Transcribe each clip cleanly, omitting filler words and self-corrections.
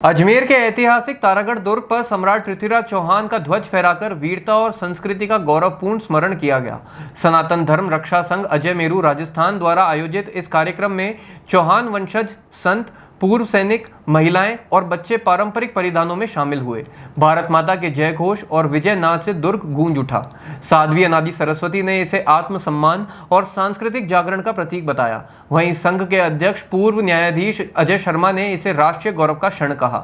अजमेर के ऐतिहासिक तारागढ़ दुर्ग पर सम्राट पृथ्वीराज चौहान का ध्वज फहराकर वीरता और संस्कृति का गौरवपूर्ण स्मरण किया गया। सनातन धर्म रक्षा संघ अजय मेरू राजस्थान द्वारा आयोजित इस कार्यक्रम में चौहान वंशज संत, पूर्व सैनिक, महिलाएं और बच्चे पारंपरिक परिधानों में शामिल हुए। भारत माता के जय घोष और विजय नाद से दुर्ग गूंज उठा। साध्वी अनादि सरस्वती ने इसे आत्मसम्मान और सांस्कृतिक जागरण का प्रतीक बताया। वहीं संघ के अध्यक्ष पूर्व न्यायाधीश अजय शर्मा ने इसे राष्ट्रीय गौरव का क्षण कहा।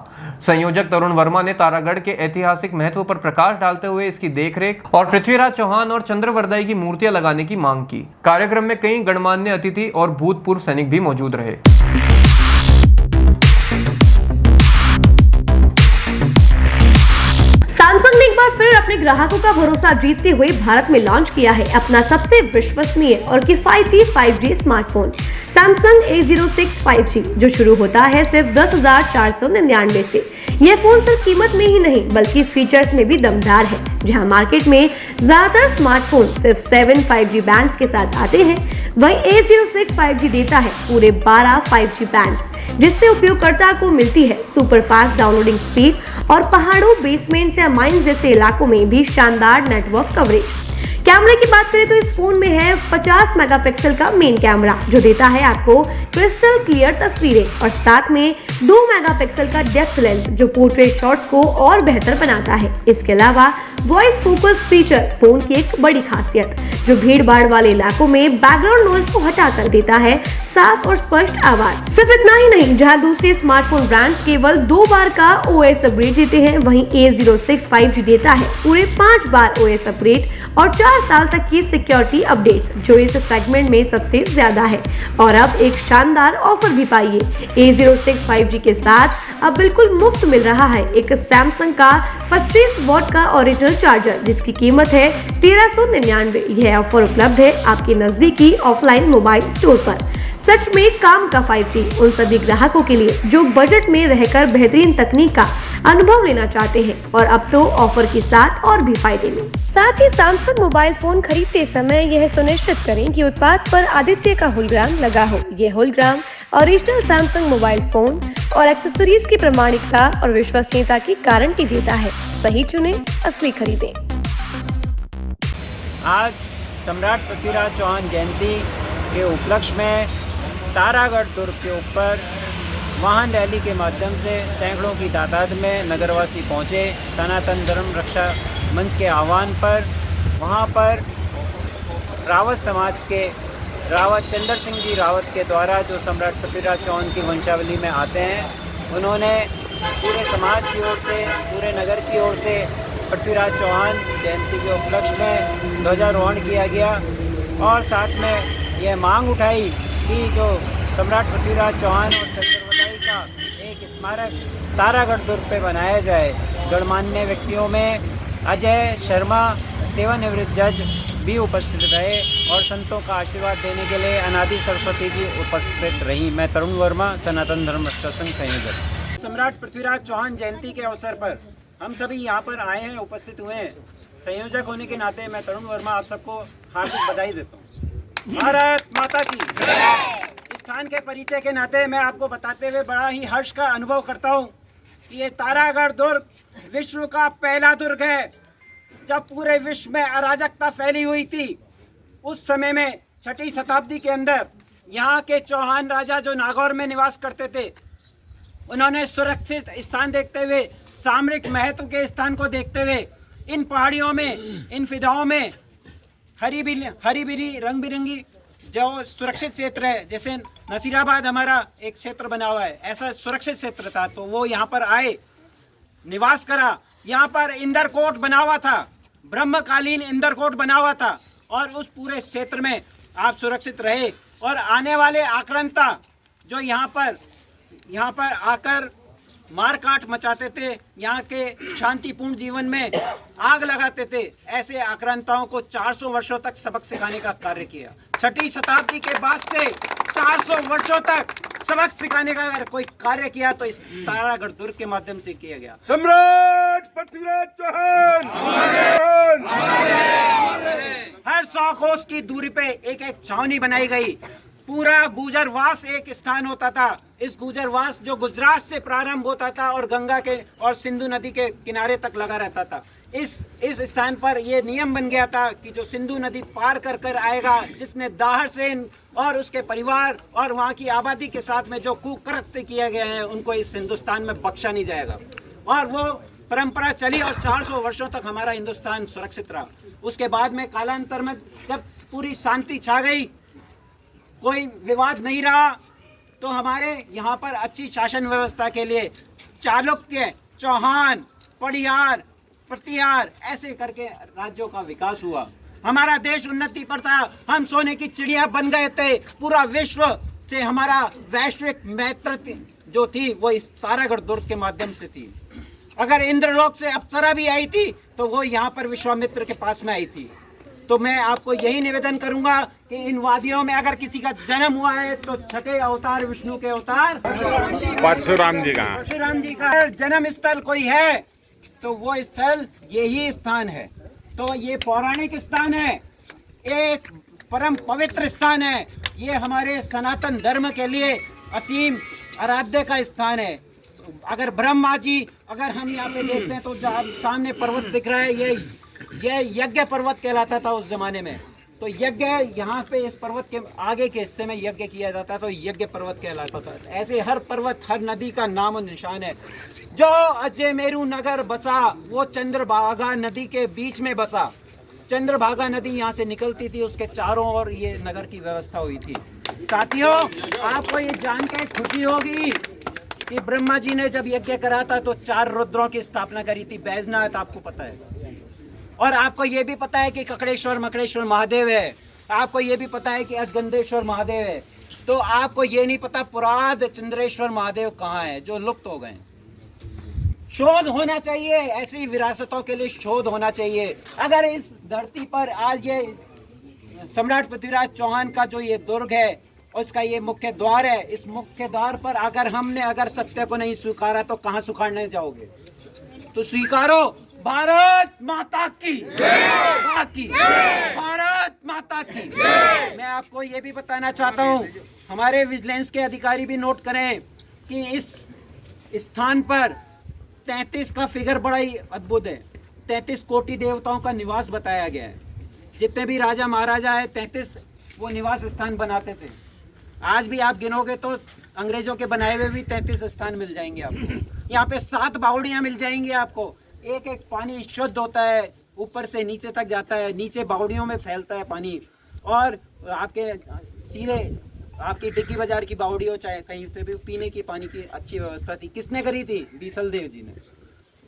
संयोजक तरुण वर्मा ने तारागढ़ के ऐतिहासिक महत्व पर प्रकाश डालते हुए इसकी देखरेख और पृथ्वीराज चौहान और चंद्रवरदाई की मूर्तियां लगाने की मांग की। कार्यक्रम में कई गणमान्य अतिथि और भूतपूर्व सैनिक भी मौजूद रहे। सैमसंग ने एक बार फिर अपने ग्राहकों का भरोसा जीतते हुए भारत में लॉन्च किया है अपना सबसे विश्वसनीय और किफायती 5G smartphone Samsung A06 5G, जो शुरू होता है सिर्फ 10,499 से। यह फोन सिर्फ कीमत में ही नहीं बल्कि फीचर्स में भी दमदार है। जहां मार्केट में ज्यादातर स्मार्टफोन सिर्फ 7 5G बैंड्स के साथ आते हैं, वहीं A06 5G देता है पूरे 12 5G बैंड्स, जिससे उपयोगकर्ता को मिलती है सुपर फास्ट डाउनलोडिंग स्पीड और पहाड़ों, बेसमेंट्स या माइंस जैसे इलाकों में भी शानदार नेटवर्क कवरेज। कैमरे की बात करें तो इस फोन में है 50 मेगापिक्सल का मेन कैमरा, जो देता है आपको क्रिस्टल क्लियर तस्वीरें, और साथ में 2 मेगापिक्सल का डेप्थ लेंस, जो पोर्ट्रेट शॉट्स को और बेहतर बनाता है। इसके अलावा वॉइस फोकस फीचर फोन की एक बड़ी खासियत, जो भीड़ भाड़ वाले इलाकों में बैकग्राउंड नॉइज को हटाकर देता है साफ और स्पष्ट आवाज। सिर्फ इतना ही नहीं, जहां दूसरे स्मार्टफोन ब्रांड्स केवल 2 बार का OS अपग्रेड देते हैं, वहीं A06 5G देता है पूरे 5 बार OS अपग्रेड और 4 साल तक की सिक्योरिटी अपडेट्स, जो इस सेगमेंट में सबसे ज्यादा है। और अब एक शानदार ऑफर भी पाइए। A06 5G के साथ अब बिल्कुल मुफ्त मिल रहा है एक सैमसंग का 25 वॉट का ओरिजिनल चार्जर, जिसकी कीमत है 1399। यह ऑफर उपलब्ध है आपके नजदीकी ऑफलाइन मोबाइल स्टोर पर। सच में काम का 5G उन सभी ग्राहकों के लिए जो बजट में रहकर बेहतरीन तकनीक का अनुभव लेना चाहते हैं, और अब तो ऑफर के साथ और भी फायदे में। साथ ही सैमसंग मोबाइल फोन खरीदते समय यह सुनिश्चित करें कि उत्पाद पर आदित्य का होलोग्राम लगा हो। यह hologram original Samsung mobile phone और एक्सेसरीज की प्रामाणिकता और विश्वसनीयता की गारंटी देता है। सही चुने, असली खरीदें। आज सम्राट पृथ्वीराज चौहान जयंती के उपलक्ष्य में तारागढ़ दुर्ग के ऊपर वाहन रैली के माध्यम से सैकड़ों की तादाद में नगरवासी पहुँचे। सनातन धर्म रक्षा मंच के आह्वान पर वहाँ पर रावत समाज के रावत चंद्र सिंह जी रावत के द्वारा, जो सम्राट पृथ्वीराज चौहान की वंशावली में आते हैं, उन्होंने पूरे समाज की ओर से, पूरे नगर की ओर से पृथ्वीराज चौहान जयंती के उपलक्ष्य में ध्वजारोहण किया गया और साथ में यह मांग उठाई कि जो सम्राट पृथ्वीराज चौहान और चंद्रवरदाई का एक स्मारक तारागढ़ दुर्ग पे बनाया जाए। गणमान्य व्यक्तियों में अजय शर्मा सेवानिवृत्त जज भी उपस्थित रहे और संतों का आशीर्वाद देने के लिए अनादि सरस्वती जी उपस्थित रही। मैं तरुण वर्मा, सनातन धर्म रक्षा संघ संयोजक। सम्राट पृथ्वीराज चौहान जयंती के अवसर पर हम सभी यहाँ पर आए हैं, उपस्थित हुए हैं। संयोजक होने के नाते मैं तरुण वर्मा आप सबको हार्दिक बधाई देता हूँ। भारत माता की। इस स्थान के परिचय के नाते मैं आपको बताते हुए बड़ा ही हर्ष का अनुभव करता हूँ कि ये तारागढ़ दुर्ग विश्व का पहला दुर्ग है। जब पूरे विश्व में अराजकता फैली हुई थी, उस समय में 6ठी शताब्दी के अंदर यहाँ के चौहान राजा जो नागौर में निवास करते थे, उन्होंने सुरक्षित स्थान देखते हुए, सामरिक महत्व के स्थान को देखते हुए, इन पहाड़ियों में, इन फिदाओं में हरी भरी रंग बिरंगी जो सुरक्षित क्षेत्र है, जैसे नसीराबाद हमारा एक क्षेत्र बना हुआ है, ऐसा सुरक्षित क्षेत्र था, तो वो यहाँ पर आए, निवास करा। यहाँ पर इंदरकोट बना हुआ था, ब्रह्मकालीन इंदरकोट बना हुआ था, और उस पूरे क्षेत्र में आप सुरक्षित रहे। और आने वाले आक्रांता जो यहाँ पर आकर मार काट मचाते थे, यहाँ के शांतिपूर्ण जीवन में आग लगाते थे, ऐसे आक्रांताओं को 400 वर्षों तक सबक सिखाने का कार्य किया। 6ठी शताब्दी के बाद से 400 वर्षों तक सबक सिखाने का अगर कोई कार्य किया तो इस तारागढ़ दुर्ग के माध्यम से किया गया। सम्राट पृथ्वीराज चौहान हर 100 कोस की दूरी पे एक एक छावनी बनाई गई, पूरा गुजरवास एक स्थान होता था। इस गुजरवास जो गुजरात से प्रारंभ होता था और गंगा के और सिंधु नदी के किनारे तक लगा रहता था। इस स्थान पर यह नियम बन गया था कि जो सिंधु नदी पार कर कर आएगा, जिसने दाहर सेन और उसके परिवार और वहाँ की आबादी के साथ में जो कुकृत्य किए गए हैं, उनको इस हिंदुस्तान में बख्शा नहीं जाएगा। और वो परंपरा चली और 400 वर्षों तक हमारा हिंदुस्तान सुरक्षित रहा। उसके बाद में कालांतर में जब पूरी शांति छा गई, कोई विवाद नहीं रहा, तो हमारे यहाँ पर अच्छी शासन व्यवस्था के लिए चालुक्य, चौहान, पड़ियार, प्रतिहार ऐसे करके राज्यों का विकास हुआ। हमारा देश उन्नति पर था, हम सोने की चिड़िया बन गए थे। पूरा विश्व से हमारा वैश्विक मैत्री जो थी वो इस तारागढ़ दुर्ग के माध्यम से थी। अगर इंद्रलोक से अप्सरा भी आई थी तो वो यहाँ पर विश्वामित्र के पास में आई थी। तो मैं आपको यही निवेदन करूंगा कि इन वादियों में अगर किसी का जन्म हुआ है तो छठे अवतार विष्णु के अवतार परशुराम जी का जन्म स्थल कोई है तो वो स्थल यही स्थान है। तो ये पौराणिक स्थान है, एक परम पवित्र स्थान है। ये हमारे सनातन धर्म के लिए असीम आराध्य का स्थान है। अगर ब्रह्मा जी, अगर हम यहाँ पे देखते हैं तो सामने पर्वत दिख रहा है, ये यज्ञ पर्वत कहलाता था उस जमाने में। तो यज्ञ यहाँ पे इस पर्वत के आगे के हिस्से में यज्ञ किया जाता तो यज्ञ पर्वत कहलाता था। ऐसे हर पर्वत, हर नदी का नाम और निशान है। जो अजयमेरु नगर बसा वो चंद्रभागा नदी के बीच में बसा। चंद्रभागा नदी यहाँ से निकलती थी, उसके चारों ओर ये नगर की व्यवस्था हुई थी। साथियों, आपको ये जानकर खुशी होगी कि ब्रह्मा जी ने जब यज्ञ करा था तो 4 रुद्रों की स्थापना करी थी। बैजनाथ आपको पता है, और आपको ये भी पता है कि ककड़ेश्वर मकड़ेश्वर महादेव है। आपको ये भी पता है कि अजगंधेश्वर महादेव है। तो आपको ये नहीं पता पुराद चंद्रेश्वर महादेव कहाँ है, जो लुप्त हो गए। शोध होना चाहिए, ऐसी विरासतों के लिए शोध होना चाहिए। अगर इस धरती पर आज ये सम्राट पृथ्वीराज चौहान का जो ये दुर्ग है, उसका ये मुख्य द्वार है, इस मुख्य द्वार पर अगर सत्य को नहीं स्वीकारा तो कहाँ स्वीकारने जाओगे? तो स्वीकारो। भारत माता की जय, भारत माता की। मैं आपको ये भी बताना चाहता हूँ, हमारे विजिलेंस के अधिकारी भी नोट करें कि इस स्थान पर 33 का फिगर बड़ा ही अद्भुत है। 33 कोटि देवताओं का निवास बताया गया है। जितने भी राजा महाराजा है 33 वो निवास स्थान बनाते थे। आज भी आप गिनोगे तो अंग्रेजों के बनाए हुए भी 33 स्थान मिल जाएंगे आपको। यहाँ पे 7 बावड़ियाँ मिल जाएंगी आपको। एक एक पानी शुद्ध होता है, ऊपर से नीचे तक जाता है, नीचे बावड़ियों में फैलता है पानी। और आपके सीधे आपकी डिग्गी बाजार की बावड़ी हो चाहे कहीं पे भी पीने की पानी की अच्छी व्यवस्था थी। किसने करी थी? बीसल देव जी ने।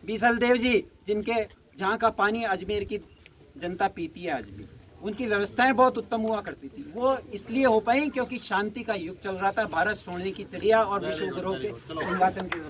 बीसल देव जी जिनके जहाँ का पानी अजमेर की जनता पीती है आज भी। उनकी व्यवस्थाएं बहुत उत्तम हुआ करती थी। वो इसलिए हो पाई क्योंकि शांति का युग चल रहा था। भारत सोने की चिड़िया और विश्व गुरु के सिंहासन की